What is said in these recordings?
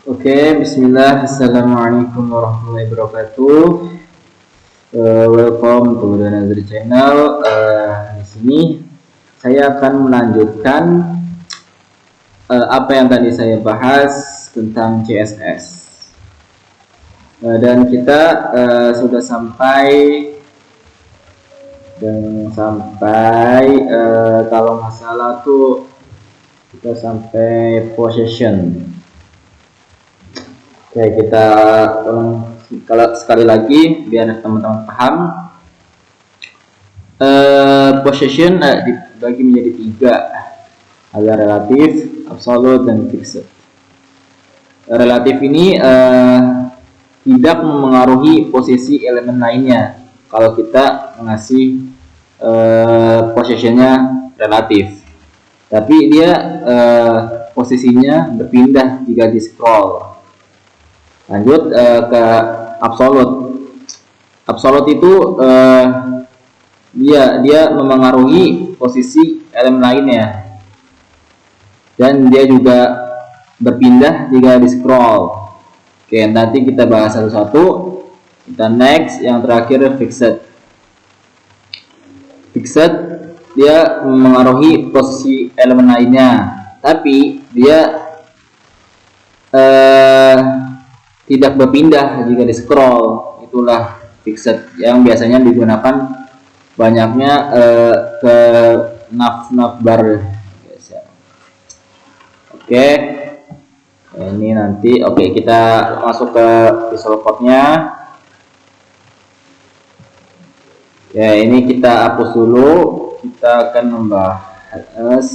Oke, Bismillah. Assalamualaikum warahmatullahi wabarakatuh. Welcome to the Nazri Channel. Di sini saya akan melanjutkan apa yang tadi saya bahas tentang CSS. Dan kita sudah sampai kalau nggak salah tuh kita sampai possession. Oke, kita kalau sekali lagi biar teman-teman paham, possession dibagi menjadi 3, ada relatif, absolute, dan fixed. Relatif ini tidak memengaruhi posisi elemen lainnya kalau kita mengasih possessionnya relatif, tapi dia posisinya berpindah jika di scroll. Lanjut ke absolute. Absolute itu dia memengaruhi posisi elemen lainnya, dan dia juga berpindah jika di scroll. Oke, nanti kita bahas satu-satu. Kita next, yang terakhir fixed. Fixed dia memengaruhi posisi elemen lainnya, tapi dia tidak berpindah jika di scroll. Itulah fixed yang biasanya digunakan banyaknya ke navbar. Oke, ini nanti kita masuk ke Visual Code-nya. Ya, ini kita hapus dulu. Kita akan membahas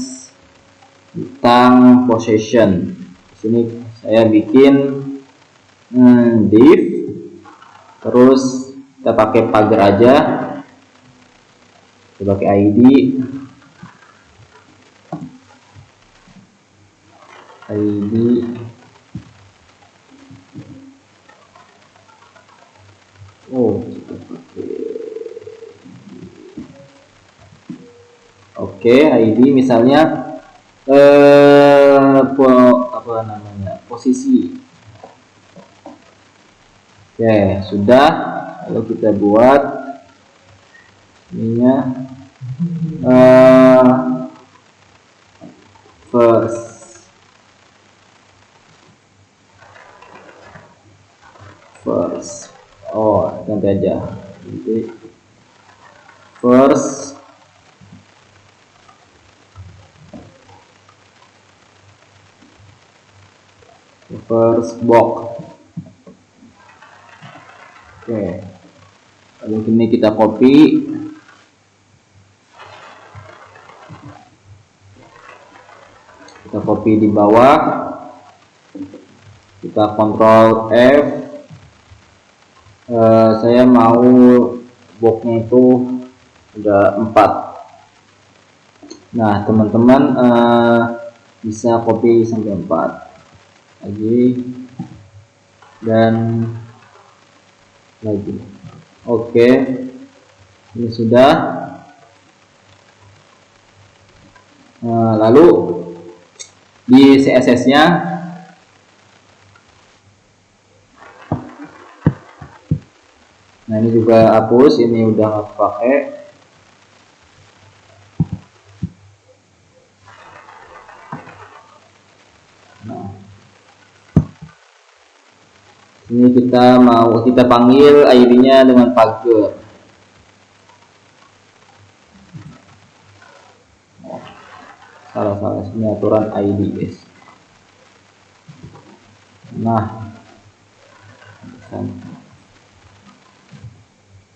tentang possession. Di sini saya bikin div, terus kita pakai pagar aja, kita pakai ID ID misalnya posisi. Oke, sudah. Lalu kita buat ininya first. Ganti aja. Jadi first box. Oke, lalu ini kita copy, di bawah, kita Ctrl F. Saya mau boxnya itu udah 4. Nah, teman-teman bisa copy sampai 4 lagi dan lagi. Oke, ini sudah. Lalu di CSS-nya ini juga hapus, ini udah nggak pakai. Ini kita panggil ID-nya dengan pagar. Salah ini aturan ID, guys. Nah,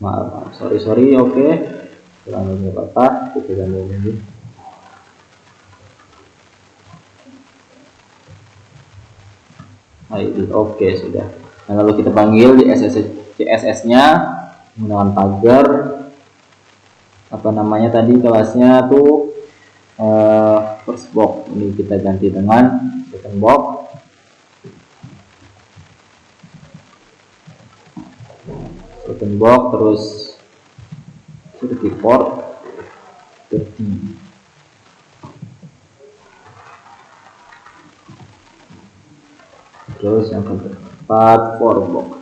maaf, sorry. Oke, kurang lebih apa? Kita ganti lagi. ID, oke, sudah. Nah, lalu kita panggil di CSS-nya menggunakan pagar. Apa namanya tadi kelasnya tuh first box. Ini kita ganti dengan second box. Terus port 30. Terus yang keempat forbox.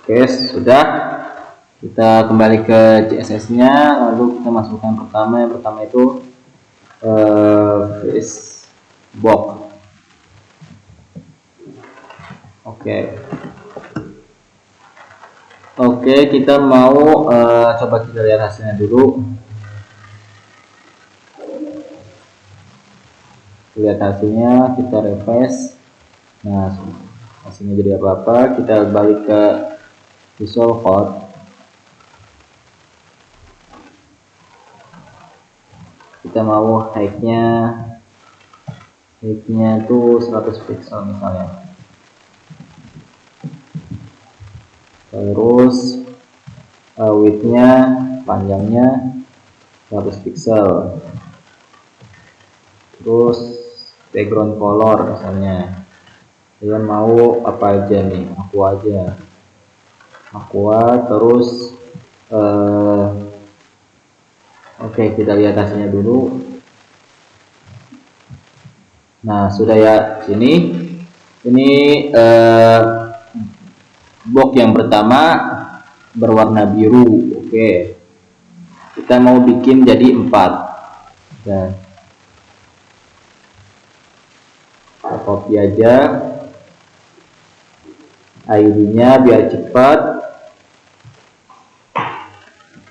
Oke, sudah. Kita kembali ke CSS nya, lalu kita masukkan yang pertama itu Facebook. Oke, kita mau coba kita lihat hasilnya dulu. Lihat hasilnya, kita refresh. Nah, hasilnya jadi apa-apa. Kita balik ke Visual Code. Kita mau height-nya itu 100 pixel misalnya. Terus width-nya, panjangnya 100 pixel. Terus background color misalnya. Saya mau apa aja nih? Aqua. Terus oke, kita lihat hasilnya dulu. Nah, sudah ya. Ini box yang pertama berwarna biru. Oke, kita mau bikin jadi 4. Dan kita copy aja ID-nya biar cepat.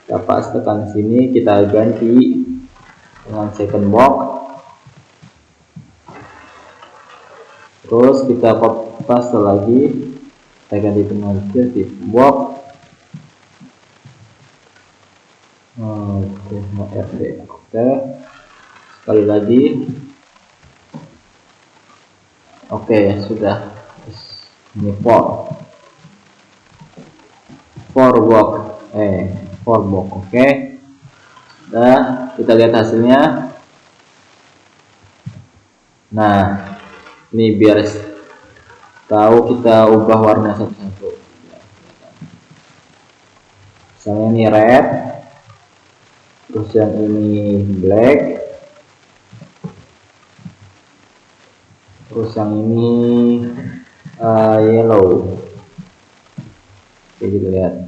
Kita pastekan sini, kita ganti dengan second box. Terus kita copy paste lagi, kita ganti dengan creative box. Oke, sekali lagi. Oke, sudah. Ini for box. Oke. Nah, kita lihat hasilnya. Nah, ini biar tahu kita ubah warna satu-satu. Misalnya ini red, terus yang ini black, terus yang ini yellow. Oke, gitu lihat.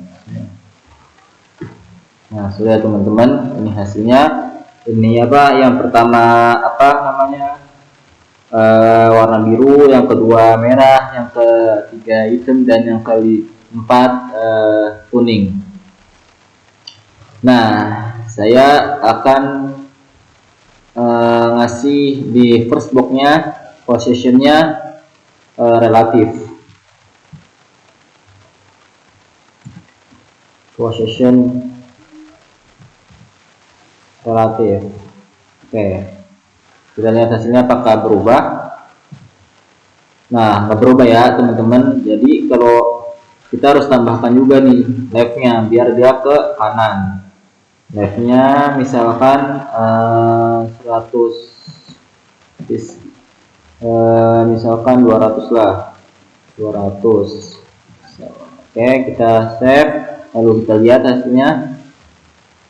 Nah, sudah teman-teman, ini hasilnya. Ini apa? Yang pertama apa namanya? Warna biru, yang kedua merah, yang ketiga hitam, dan yang keempat kuning. Nah, saya akan ngasih di first box-nya position-nya relatif. Position relatif. Oke, kita lihat hasilnya apakah berubah. Nah, nggak berubah ya teman-teman. Jadi kalau kita harus tambahkan juga nih left-nya biar dia ke kanan. Left-nya misalkan 100, misalkan 200 lah, 200. Oke, kita save, lalu kita lihat hasilnya,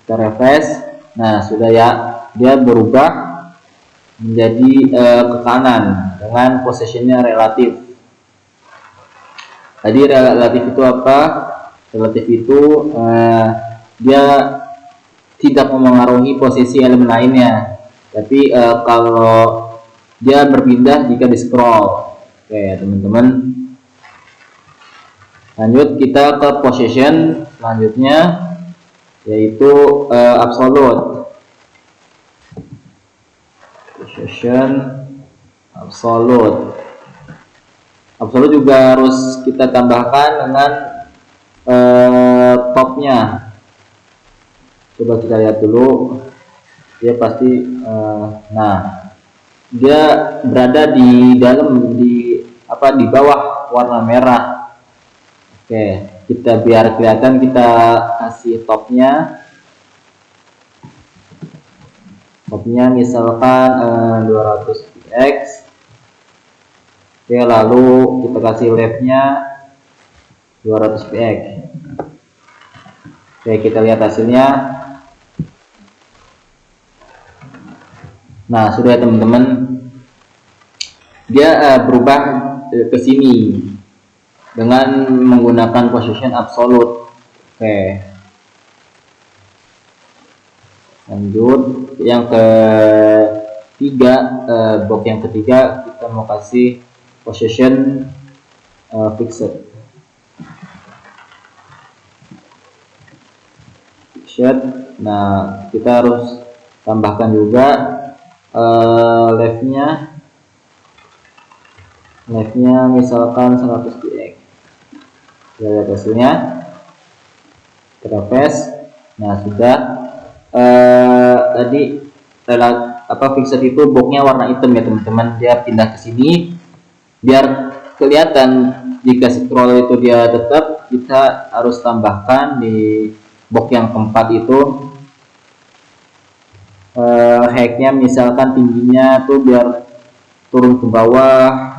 kita refresh. Nah, sudah ya, dia berubah menjadi ke kanan dengan positionnya relatif. Tadi relatif itu apa? Relatif itu dia tidak memengaruhi posisi elemen lainnya, tapi kalau dia berpindah jika di scroll. Oke teman-teman, lanjut kita ke position selanjutnya, yaitu absolute. Position absolute juga harus kita tambahkan dengan topnya. Coba kita lihat dulu, dia pasti nah, dia berada di dalam, di bawah warna merah. Oke, kita biar kelihatan, kita kasih topnya misalkan 200 px. Oke, lalu kita kasih leftnya 200 px. Oke, kita lihat hasilnya. Nah, sudah ya teman-teman, dia berubah ke sini dengan menggunakan position absolute. Oke. Lanjut yang ketiga, blok yang ketiga kita mau kasih position fixed. Nah, kita harus tambahkan juga left-nya misalkan 100 px. Kita lihat hasilnya, kita paste. Nah, sudah. Tadi fixed itu boxnya warna hitam ya teman-teman, dia pindah ke sini biar kelihatan. Jika scroll itu dia tetap, kita harus tambahkan di box yang keempat itu height-nya misalkan tingginya tuh biar turun ke bawah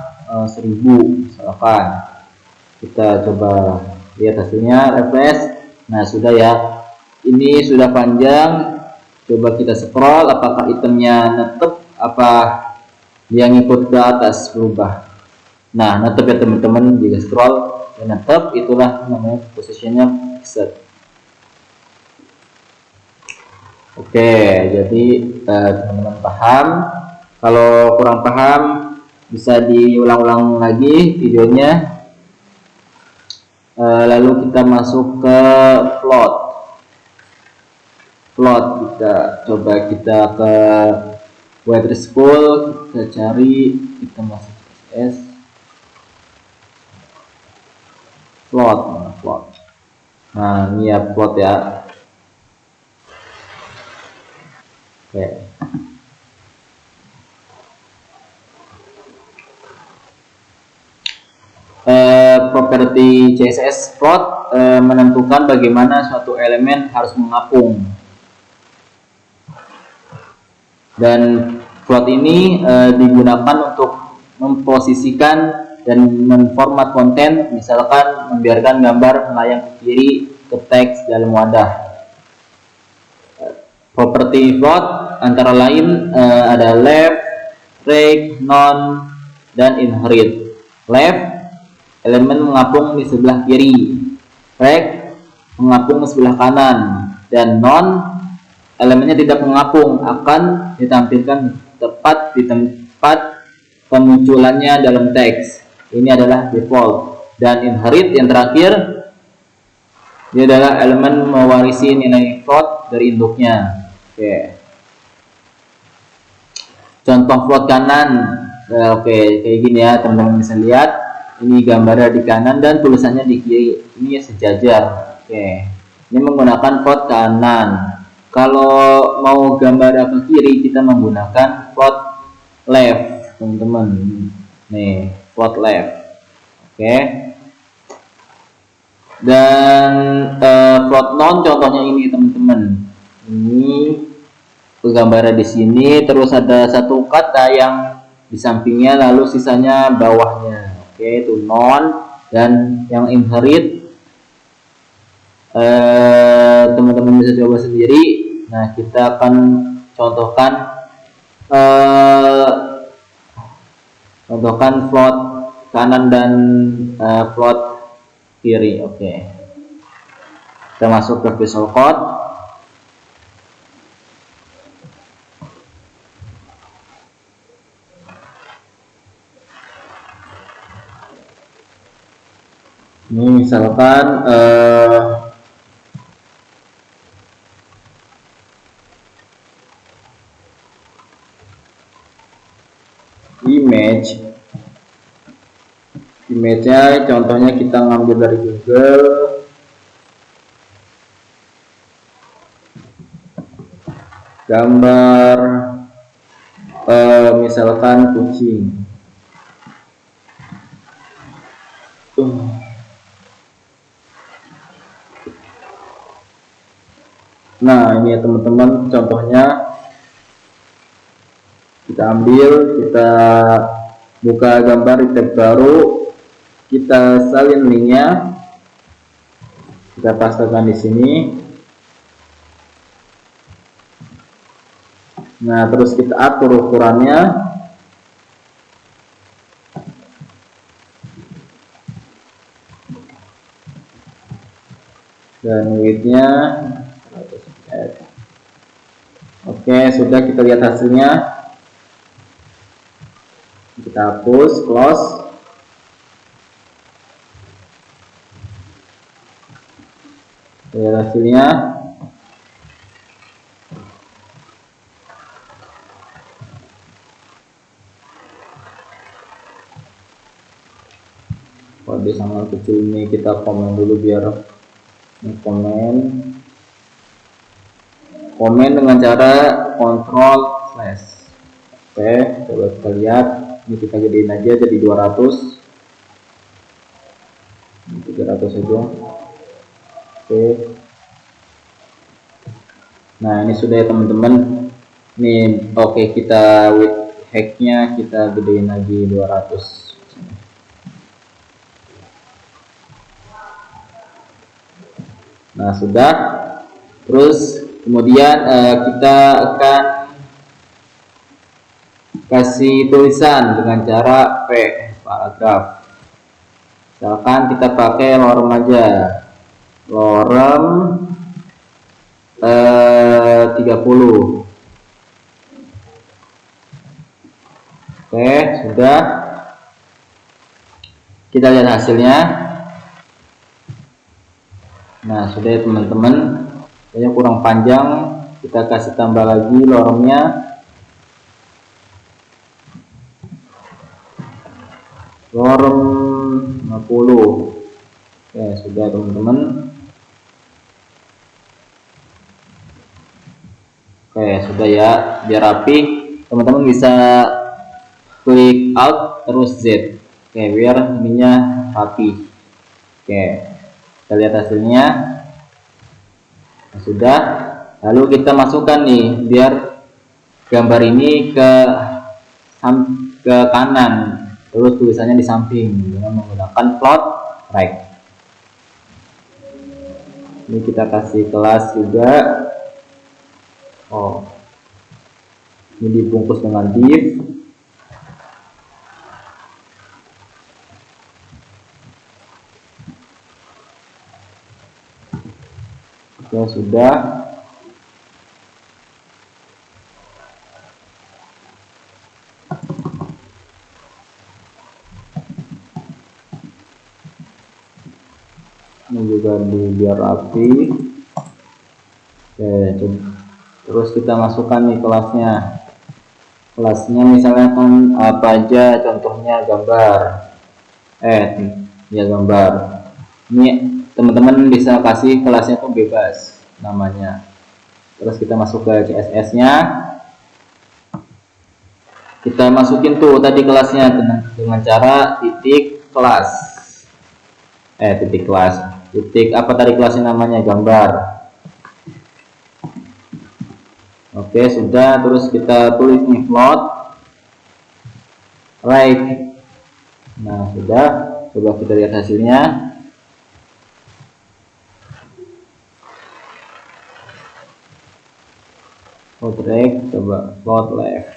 1000 misalkan. Kita coba lihat hasilnya, refresh. Nah, sudah ya, ini sudah panjang. Coba kita scroll, apakah itemnya netep apa dia ngikut ke atas berubah. Nah, netep ya teman-teman. Jika scroll dan netep, itulah namanya positionnya fixed. Oke, jadi teman-teman paham. Kalau kurang paham bisa diulang-ulang lagi videonya. Lalu kita masuk ke float. Kita coba ke weather school, kita cari, kita masuk S float. Nah, ini ya float ya. Oke. Properti CSS float menentukan bagaimana suatu elemen harus mengapung. Dan float ini digunakan untuk memposisikan dan memformat konten, misalkan membiarkan gambar melayang ke kiri ke teks dalam wadah. Properti float antara lain ada left, right, non, dan inherit. Left, elemen mengapung di sebelah kiri. Right, mengapung di sebelah kanan. Dan non, elemennya tidak mengapung, akan ditampilkan tepat di tempat pemunculannya dalam teks. Ini adalah default. Dan inherit yang terakhir, dia adalah elemen mewarisi nilai float dari induknya. Oke. Contoh float kanan. Oke, kayak gini ya teman-teman bisa lihat. Ini gambarnya di kanan dan tulisannya di kiri. Ini sejajar. Oke. Ini menggunakan float kanan. Kalau mau gambar ke kiri, kita menggunakan float left, teman-teman. Nih, float left. Oke. Dan float non contohnya ini, teman-teman. Ini gambarnya di sini, terus ada satu kata yang di sampingnya, lalu sisanya bawahnya. Oke, itu non. Dan yang inherit teman-teman bisa coba sendiri. Nah, kita akan contohkan float kanan dan float kiri. Oke. Kita masuk ke Visual Code. Ini misalkan image-nya contohnya kita ngambil dari Google. Gambar misalkan kucing. Nah, ini ya teman-teman contohnya. Kita ambil, kita buka gambar di tab baru, kita salin linknya, kita pastekan di sini. Nah, terus kita atur ukurannya. dan widthnya 100 px. Oke, sudah, kita lihat hasilnya. Kita hapus, close. Lihat hasilnya. Kode sangat kecil ini kita komen dulu biar ini komen dengan cara Ctrl slash. Oke, coba kita lihat. Ini kita gedein aja jadi 200. 300 aja. Oke. Nah, ini sudah ya teman-teman. Ini oke, kita width hacknya kita gedein lagi 200. Nah, sudah. Terus kemudian kita akan kasih tulisan dengan cara paragraf. Misalkan kita pakai lorem aja, lorem 30. Oke, sudah. Kita lihat hasilnya. Nah, sudah ya teman-teman. Kayaknya kurang panjang, kita kasih tambah lagi loremnya. Lorem 50. Oke, sudah teman-teman. Oke, sudah ya, biar rapi. Teman-teman bisa klik Alt terus Z. Oke, biar ininya rapi. Oke, kita lihat hasilnya. Nah, sudah. Lalu kita masukkan nih biar gambar ini ke kanan, terus tulisannya di samping dengan menggunakan plot right. Ini kita kasih kelas juga. Oh, ini dibungkus dengan div. Ya sudah. Ini juga biar rapi. Oke, terus kita masukkan nih kelasnya. Kelasnya misalnya kan apa aja, contohnya gambar. Ya gambar. Ini teman-teman bisa kasih kelasnya tuh bebas namanya. Terus kita masuk ke CSS nya, kita masukin tuh tadi kelasnya dengan cara titik kelas, titik apa tadi kelasnya namanya, gambar. Oke, sudah. Terus kita tulis nih plot right. Nah, sudah. Coba kita lihat hasilnya. Plot right, coba plot left.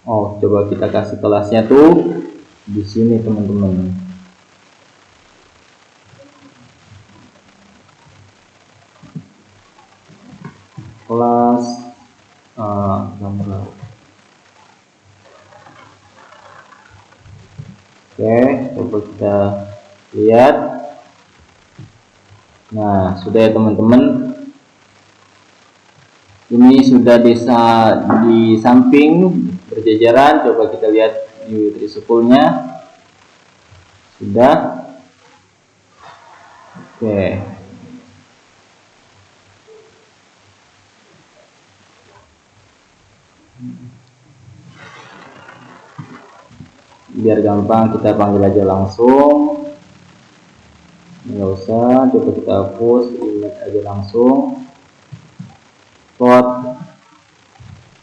Oh, coba kita kasih kelasnya tuh di sini teman-teman. Kelas gambar. Oke, coba kita lihat. Nah, sudah ya teman-teman. Ini sudah bisa di samping berjajaran. Coba kita lihat di trisulnya. Sudah. Oke. Biar gampang kita panggil aja langsung. Nggak usah, coba kita hapus, ingat aja langsung. Plot.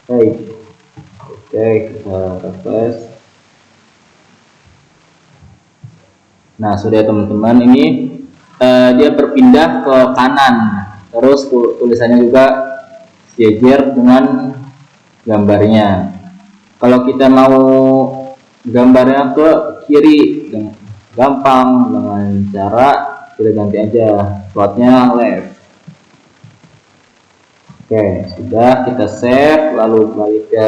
Oke, kita refresh. Nah, sudah teman-teman, ini dia berpindah ke kanan. Terus tulisannya juga sejajar dengan gambarnya. Kalau kita mau gambarnya ke kiri gampang dengan cara kita ganti aja slotnya left. Oke, sudah kita save, lalu balik ke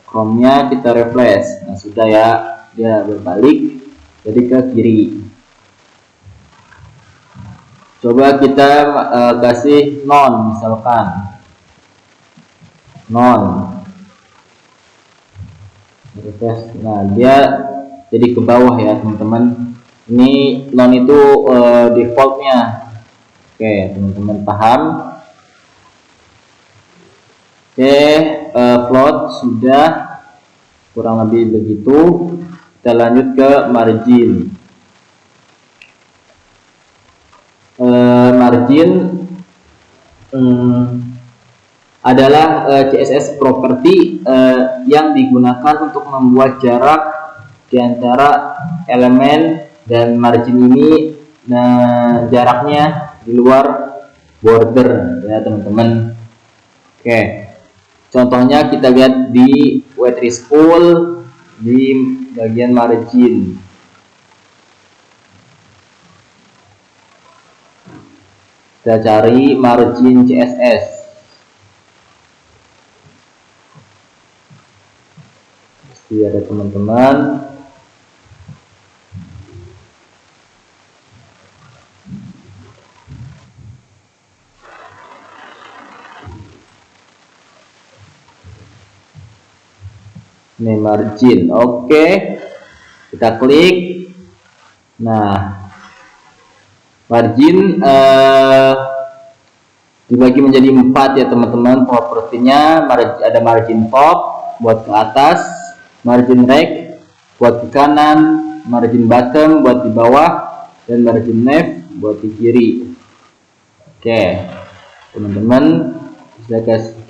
Chrome-nya, kita refresh. Nah, sudah ya, dia berbalik jadi ke kiri. Coba kita kasih non, misalkan non. Refresh. Nah, dia jadi ke bawah ya, teman-teman. Ini non itu defaultnya. Oke, teman-teman paham? Oke, plot sudah kurang lebih begitu. Kita lanjut ke margin. Margin adalah CSS property yang digunakan untuk membuat jarak di antara elemen, dan margin ini jaraknya di luar border ya teman-teman. Oke. Contohnya kita lihat di Waitressful di bagian margin. Kita cari margin CSS. Pasti ada teman-teman. Ini margin. Oke, kita klik. Nah, margin dibagi menjadi 4 ya teman-teman propertinya. Ada margin top buat ke atas, margin right buat ke kanan, margin bottom buat di bawah, dan margin left buat di kiri. Oke, teman-teman,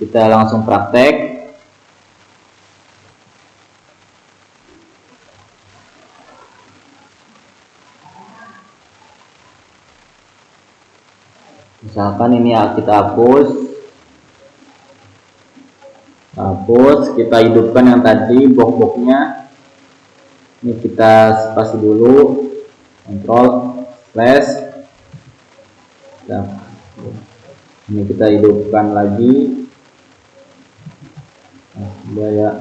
kita langsung praktek. Misalkan ini ya, kita hapus, kita hidupkan yang tadi box-boxnya. Ini kita spasi dulu, Ctrl slash. Nah, ini kita hidupkan lagi. Nah, sudah ya.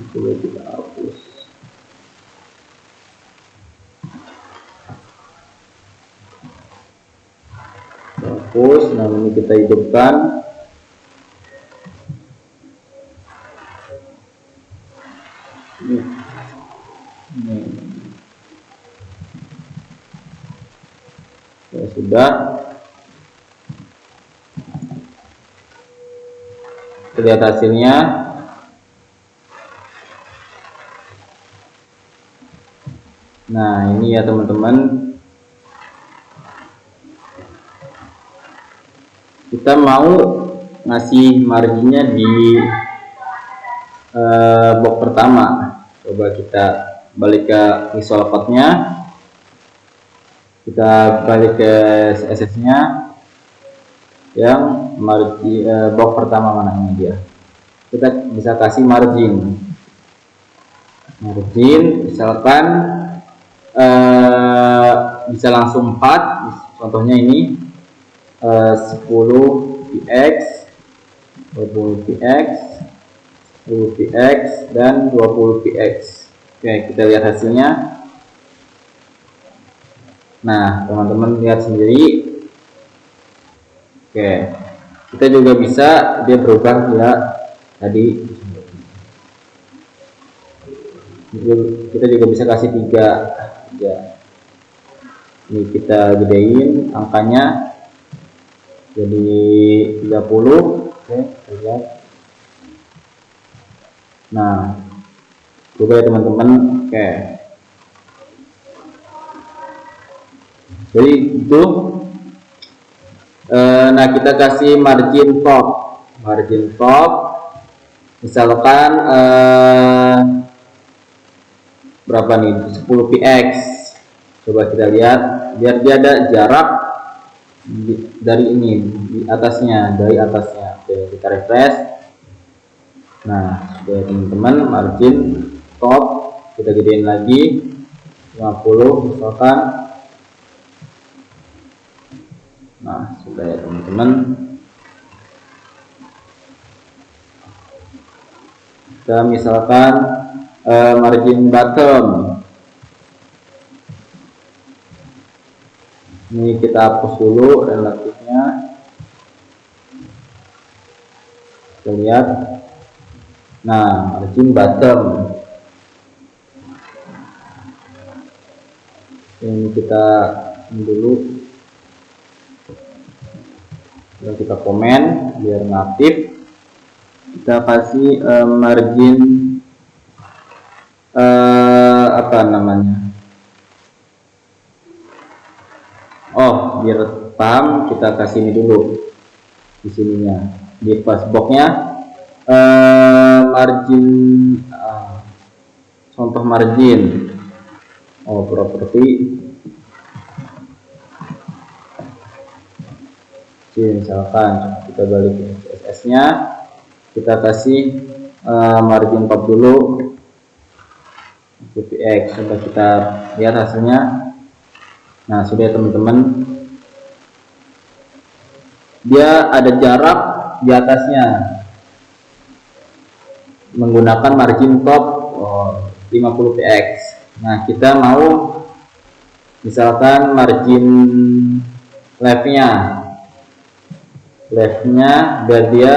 Coba kita hapus. Nah ini kita hidupkan. Ini. Ya, sudah. Lihat hasilnya. Nah ini ya teman-teman, kita mau ngasih marginnya di box pertama. Coba kita balik ke visual code-nya, kita balik ke CSS-nya yang margin box pertama, mana ini dia. Kita bisa kasih margin misalkan bisa langsung 4, contohnya ini 10 px, 20 px, 10 px, dan 20 px. Oke, kita lihat hasilnya. Nah teman-teman lihat sendiri. Oke, kita juga bisa dia berubah ya tadi. Kita juga bisa kasih 3 ya. Ini kita gedein angkanya jadi 30. Oke, lihat. Nah, coba ya teman-teman. Oke, jadi itu. Nah kita kasih margin top. Misalkan berapa nih, 10 px. Coba kita lihat biar dia ada jarak dari ini di atasnya, Oke, kita refresh. Nah, sudah teman-teman, margin top kita gedein lagi 50 misalkan. Nah, sudah ya teman-teman. Kita misalkan margin bottom ini kita hapus dulu relatifnya. Kita lihat. Nah, margin bottom ini kita dulu, dan kita komen biar ngaktif. Kita kasih margin apa namanya, biar paham kita kasih ini dulu di sininya, di passboxnya margin contoh margin properti. Misalkan kita balik ke CSS nya, kita kasih margin top dulu px. Coba kita lihat hasilnya. Nah, sudah teman-teman, dia ada jarak di atasnya menggunakan margin top 50 px. Nah, kita mau misalkan margin leftnya biar dia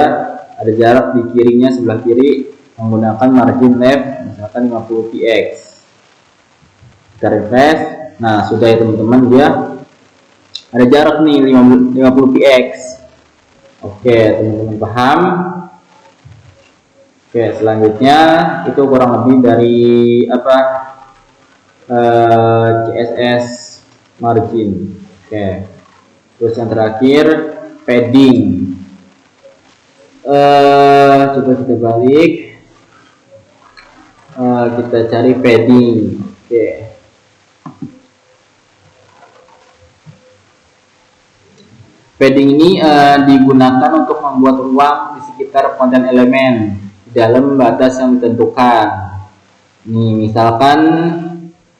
ada jarak di kirinya, sebelah kiri, menggunakan margin left misalkan 50 px. Kita refresh. Nah, sudah ya teman-teman, dia ada jarak nih 50 px. Oke, teman-teman paham? Oke, selanjutnya itu kurang lebih dari CSS margin. Oke, terus yang terakhir padding. Coba kita balik, kita cari padding. Oke, padding ini digunakan untuk membuat ruang di sekitar konten elemen di dalam batas yang ditentukan. Nih, misalkan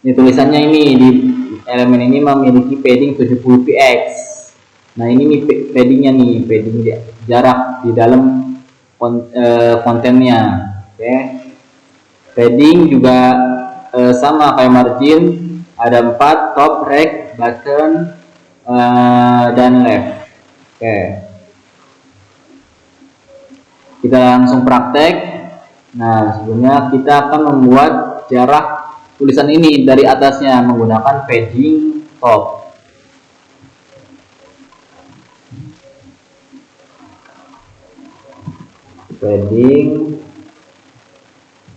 ini tulisannya ini di elemen ini memiliki padding 70 px. Nah, ini nih paddingnya nih, padding jarak di dalam kontennya. Oke, padding juga sama kayak margin, ada 4, top, right, button, dan left. Oke, kita langsung praktek. Nah, sebelumnya kita akan membuat jarak tulisan ini dari atasnya menggunakan padding top. Padding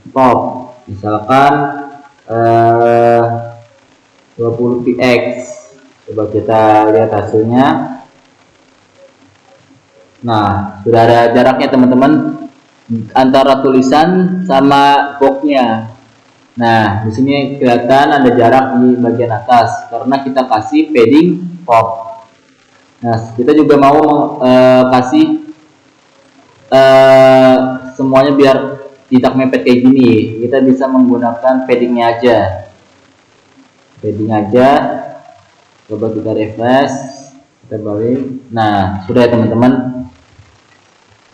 top misalkan 20 px. Coba kita lihat hasilnya. Nah, sudah ada jaraknya teman-teman antara tulisan sama boxnya. Nah, di sini kelihatan ada jarak di bagian atas karena kita kasih padding top. Nah, kita juga mau kasih semuanya biar tidak mepet kayak gini. Kita bisa menggunakan paddingnya aja. Coba kita refresh, kita balik. Nah, sudah ya teman-teman.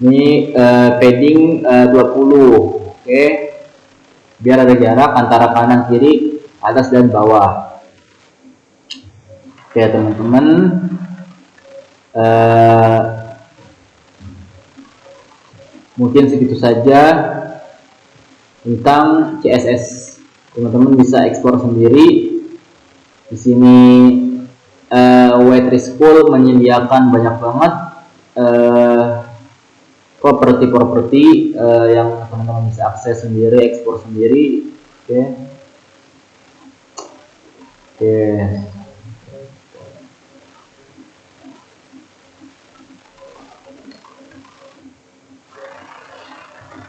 Ini padding 20. Oke, biar ada jarak antara kanan kiri, atas dan bawah. Oke teman-teman, mungkin segitu saja tentang CSS. Teman-teman bisa ekspor sendiri. Di sini Waitress School menyediakan banyak banget properti yang teman-teman bisa akses sendiri, ekspor sendiri. Oke.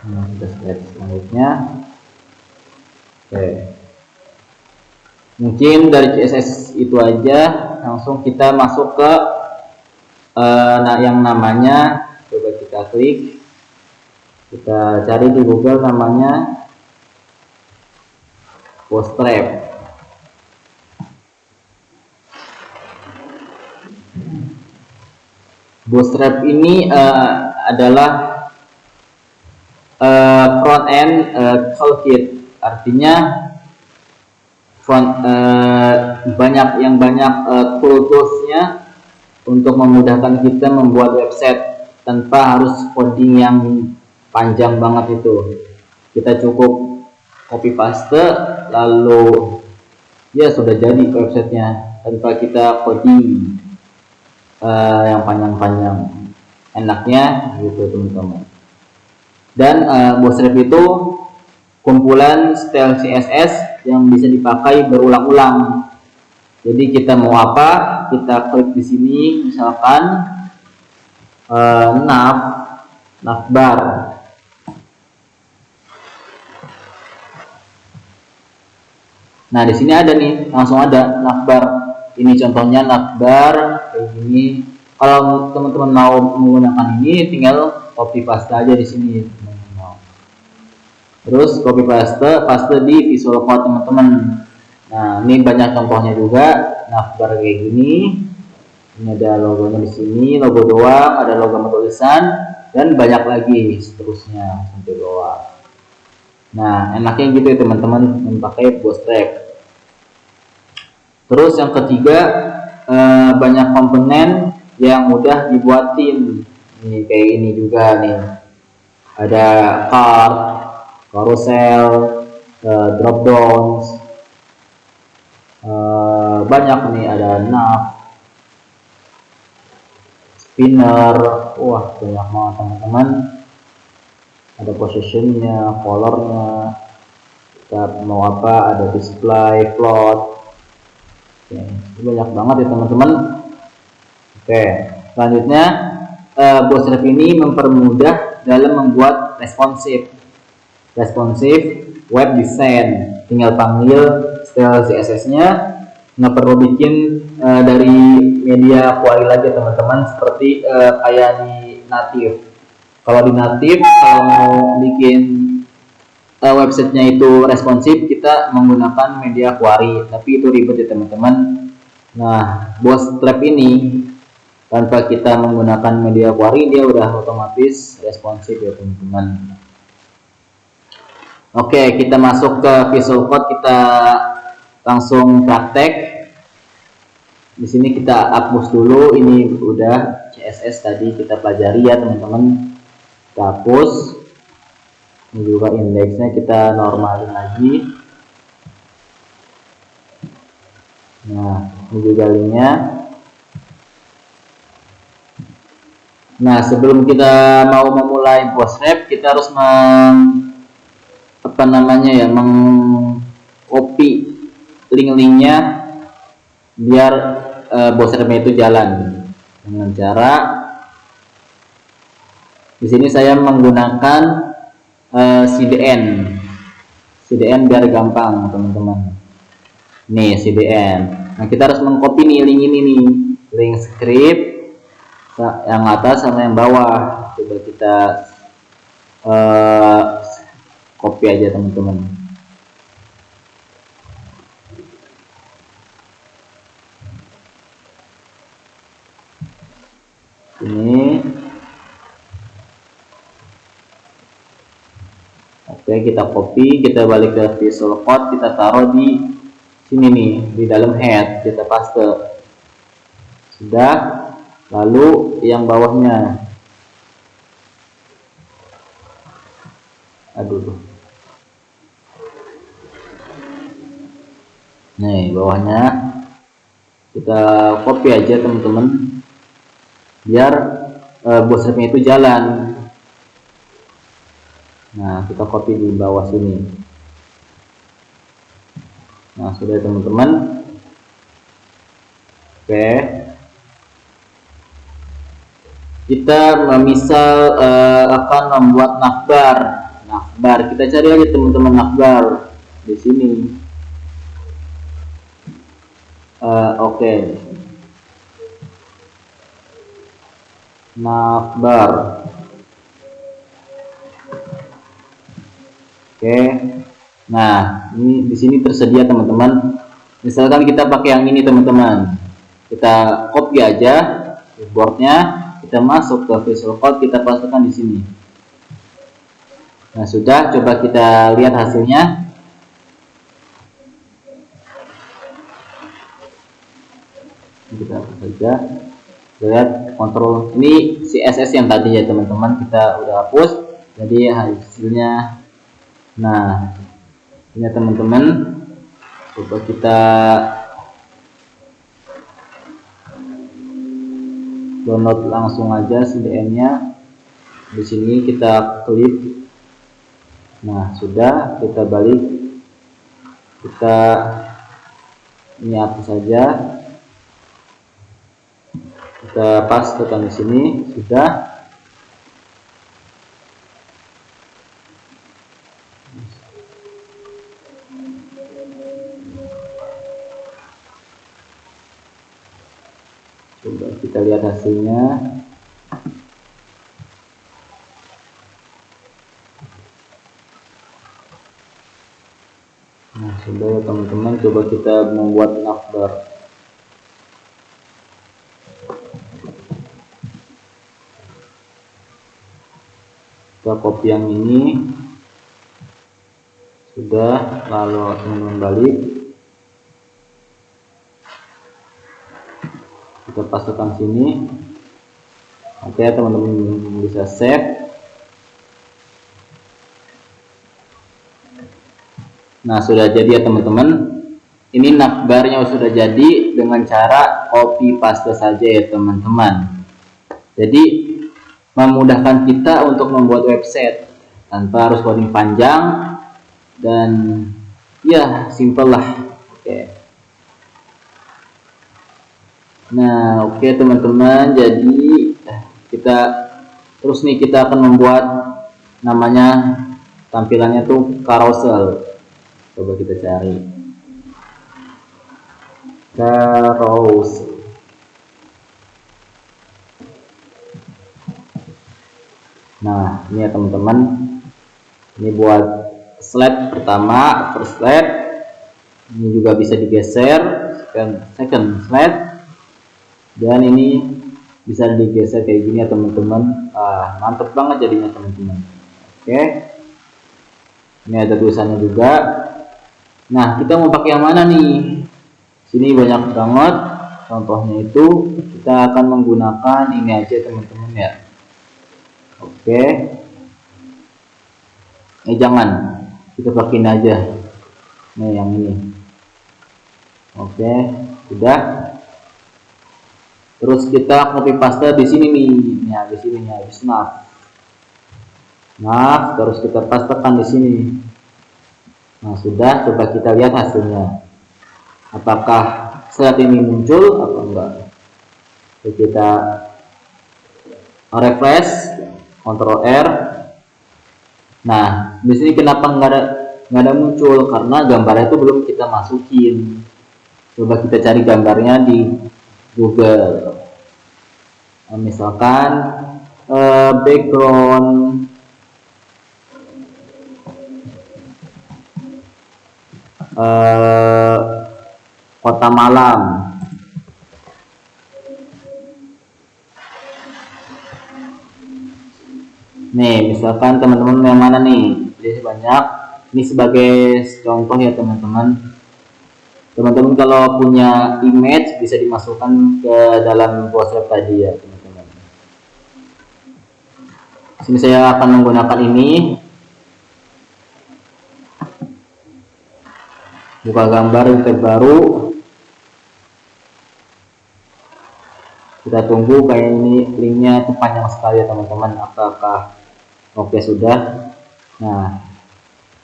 Nah, kita slide selanjutnya. Oke, mungkin dari CSS itu aja, langsung kita masuk ke yang namanya, coba kita klik, kita cari di Google namanya Bootstrap. Bootstrap ini adalah front end toolkit, artinya banyak toolsnya untuk memudahkan kita membuat website tanpa harus coding yang panjang banget itu. Kita cukup copy paste lalu ya sudah jadi websitenya tanpa kita coding yang panjang-panjang. Enaknya gitu teman-teman. Dan Bootstrap itu kumpulan style CSS yang bisa dipakai berulang-ulang. Jadi kita mau apa, kita klik di sini, misalkan navbar. Nah di sini ada nih, langsung ada navbar. Ini contohnya navbar kayak gini. Kalau teman-teman mau menggunakan ini, tinggal copy paste aja di sini. Terus copy paste di Visual Code teman-teman. Nah, ini banyak contohnya juga, navbar kayak gini. Ini ada logonya di sini, logo doang, ada logo tulisan, dan banyak lagi seterusnya sampai bawah. Nah, enaknya gitu ya teman-teman memakai Bootstrap. Terus yang ketiga, banyak komponen yang mudah dibuatin. Ini kayak ini juga nih. Ada card, carousel, drop downs, banyak nih, ada nav, spinner, wah banyak banget teman-teman. Ada positionnya, colornya, kita mau apa, ada display, float. Oke, banyak banget ya teman-teman. Oke, selanjutnya Bootstrap ini mempermudah dalam membuat responsive web design. Tinggal panggil style CSS-nya, nggak perlu bikin dari media query lagi teman-teman, seperti kayak di native. Kalau di native, kalau mau bikin websitenya itu responsif, kita menggunakan media query, tapi itu ribet ya teman-teman. Nah, Bootstrap ini tanpa kita menggunakan media query, dia udah otomatis responsif ya teman-teman. Oke, kita masuk ke Visual Code, kita langsung praktek. Di sini kita hapus dulu, ini udah CSS tadi kita pelajari ya teman-teman. Kita hapus. Ini juga indeksnya kita normalin lagi. Nah, ini juga linknya. Nah, sebelum kita mau memulai Bootstrap, kita harus mengcopy link-linknya biar Bootstrapnya itu jalan dengan cara di sini saya menggunakan CDN biar gampang teman-teman. Nih CDN. Nah kita harus mengcopy nih link ini nih, link script yang atas sama yang bawah. Coba kita copy aja teman-teman. Ini oke, kita copy, kita balik ke Visual Code, kita taruh di sini nih, di dalam head, kita paste. Sudah, lalu yang bawahnya, aduh, nih bawahnya kita copy aja teman-teman, biar Bootstrapnya itu jalan. Nah, kita copy di bawah sini. Nah, sudah teman-teman. Oke. Kita misal akan membuat navbar. akbar. Kita cari aja teman-teman akbar di sini. Oke. Akbar. Oke. Nah, ini di sini tersedia teman-teman. Misalkan kita pakai yang ini teman-teman. Kita copy aja keyboardnya, kita masuk ke Visual Code, kita pasangkan di sini. Nah, sudah, coba kita lihat hasilnya. Kita hapus saja. Lihat kontrol ini CSS yang tadi ya teman-teman, kita udah hapus. Jadi hasilnya, nah ini teman-teman, coba kita download langsung aja CDN-nya. Di sini kita klik. Nah, sudah, kita balik. Kita ini hapus saja. Kita pastekan di sini, sudah. Coba kita lihat hasilnya. Nah, sudah ya teman-teman, coba kita membuat navbar. Kita copy yang ini, sudah, lalu teman-teman balik, kita pastekan sini. Oke teman-teman, bisa save. Nah, sudah jadi ya teman-teman. Ini navbarnya sudah jadi dengan cara copy paste saja ya teman-teman. Jadi memudahkan kita untuk membuat website tanpa harus coding panjang, dan ya simple lah. Oke. Nah, oke teman-teman, jadi kita terus nih, kita akan membuat namanya, tampilannya tuh carousel. Coba kita cari carousel. Nah, ini ya teman-teman, ini buat slide pertama, first slide. Ini juga bisa digeser, second slide, dan ini bisa digeser kayak gini ya teman-teman. Mantep banget jadinya teman-teman. Oke, ini ada tulisannya juga. Nah, kita mau pakai yang mana nih? Sini banyak banget contohnya, itu kita akan menggunakan ini aja teman-teman ya. Oke, jangan, kita pakai ini aja. Nah, yang ini. Oke, sudah. Terus kita copy paste di sini nih. Nah, di sini ya, habis nav, terus kita pastekan di sini. Nah, sudah, coba kita lihat hasilnya. Apakah slide ini muncul atau enggak? Jadi kita refresh, Ctrl R. Nah, di sini kenapa nggak ada muncul? Karena gambarnya itu belum kita masukin. Coba kita cari gambarnya di Google. Misalkan background kota malam. Nih, misalkan teman-teman yang mana nih? Jadi banyak. Ini sebagai contoh ya teman-teman. Teman-teman kalau punya image bisa dimasukkan ke dalam browser tadi ya teman-teman. Sini saya akan menggunakan ini. Buka gambar yang terbaru. Kita tunggu, kayak ini linknya itu panjang sekali ya teman-teman. Apakah oke sudah? Nah,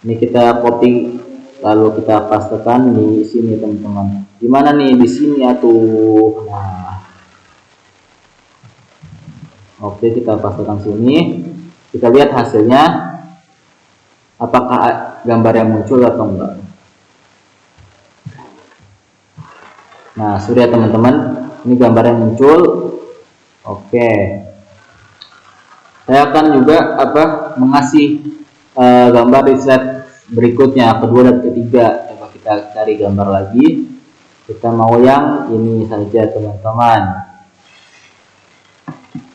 ini kita copy lalu kita pastekan di sini teman-teman. Gimana nih di sini ya tuh? Nah, oke, kita pastekan sini. Kita lihat hasilnya. apakah gambar yang muncul atau enggak. Nah, sudah teman-teman, ini gambar yang muncul. Oke, saya akan juga mengasih gambar di slide berikutnya, kedua dan ketiga. Coba kita cari gambar lagi. Kita mau yang ini saja teman-teman.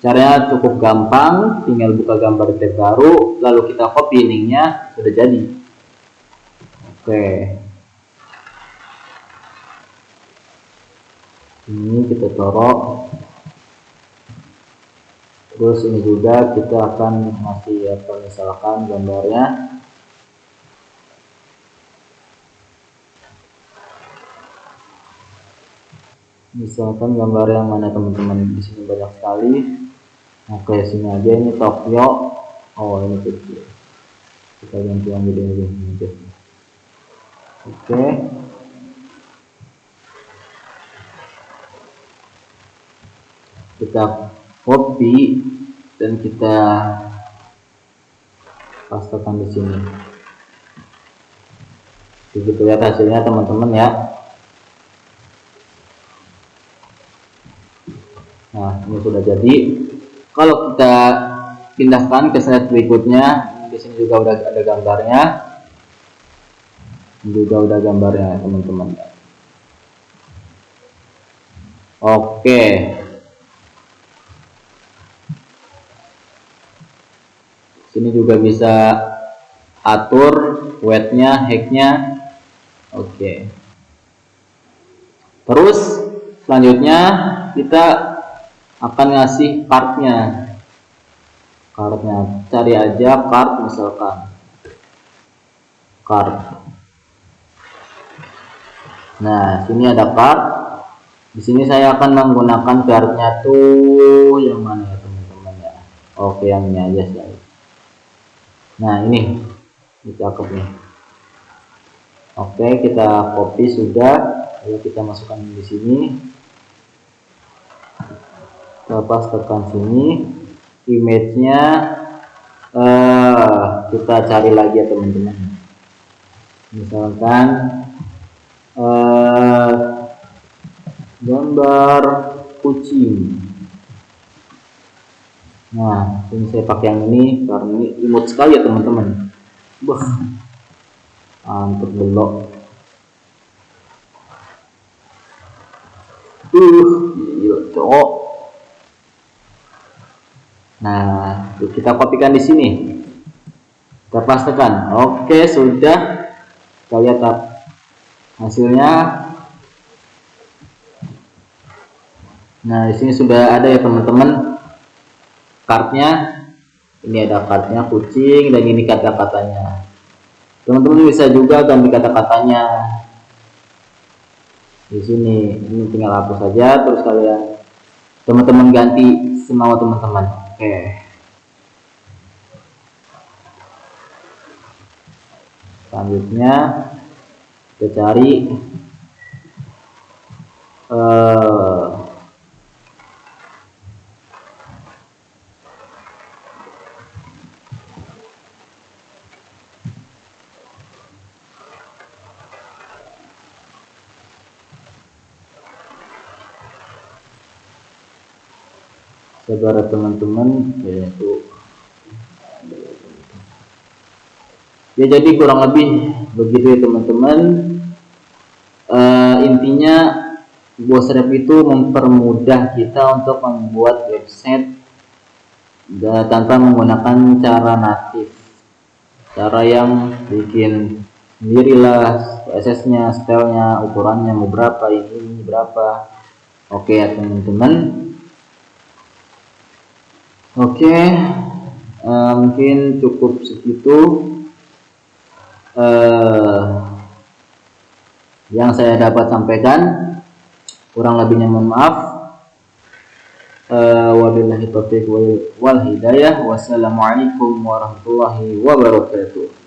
Caranya cukup gampang, tinggal buka gambar di tab baru, lalu kita copy linknya, sudah jadi. Oke, ini kita taruh. Terus ini juga kita akan ngasih misalkan gambarnya. Misalkan gambar yang mana teman-teman, di sini banyak sekali. Oke, sini aja, ini Tokyo. Oh, ini kecil. Kita ganti yang gede aja. Oke. Kita copy dan kita pastekan di sini. Begitu ya hasilnya teman-teman ya. Nah, ini sudah jadi. Kalau kita pindahkan ke slide berikutnya, di sini juga udah ada gambarnya. Juga udah gambarnya teman-teman. Oke. Sini juga bisa atur weight-nya, height-nya. Oke. Terus selanjutnya kita akan ngasih card-nya. Cari aja card, misalkan card. Nah, sini ada card. Di sini saya akan menggunakan card-nya tuh yang mana ya teman-teman ya. Oke, yang ini aja saya. Nah, ini cakep nih. Oke, kita copy sudah. Lalu kita masukkan di sini. Lepas tekan sini, image-nya kita cari lagi ya teman-teman. Misalkan gambar kucing. Nah, ini saya pakai yang ini karena ini imut sekali ya teman-teman. Wah, mantap belok. Gila cowok. Nah, kita kopikan di sini. Kita pastekan. Oke, sudah. Kita lihat hasilnya. Nah, di sini sudah ada ya teman-teman cardnya. Ini ada cardnya kucing dan ini kata-katanya. Teman-teman bisa juga ganti kata-katanya. Di sini, ini tinggal hapus saja. Terus kalian teman-teman ganti semua teman-teman. Oke. Selanjutnya kita cari saudara teman-teman, yaitu ya, jadi kurang lebih begitu ya teman-teman. Intinya Bootstrap itu mempermudah kita untuk membuat website tanpa menggunakan cara natif, cara yang bikin sendirilah CSS-nya, stylenya, ukurannya mau berapa, ini berapa. Oke ya teman-teman. Oke, mungkin cukup segitu yang saya dapat sampaikan. Kurang lebihnya mohon maaf. Wabillahi taufiq wal hidayah. Wassalamualaikum warahmatullahi wabarakatuh.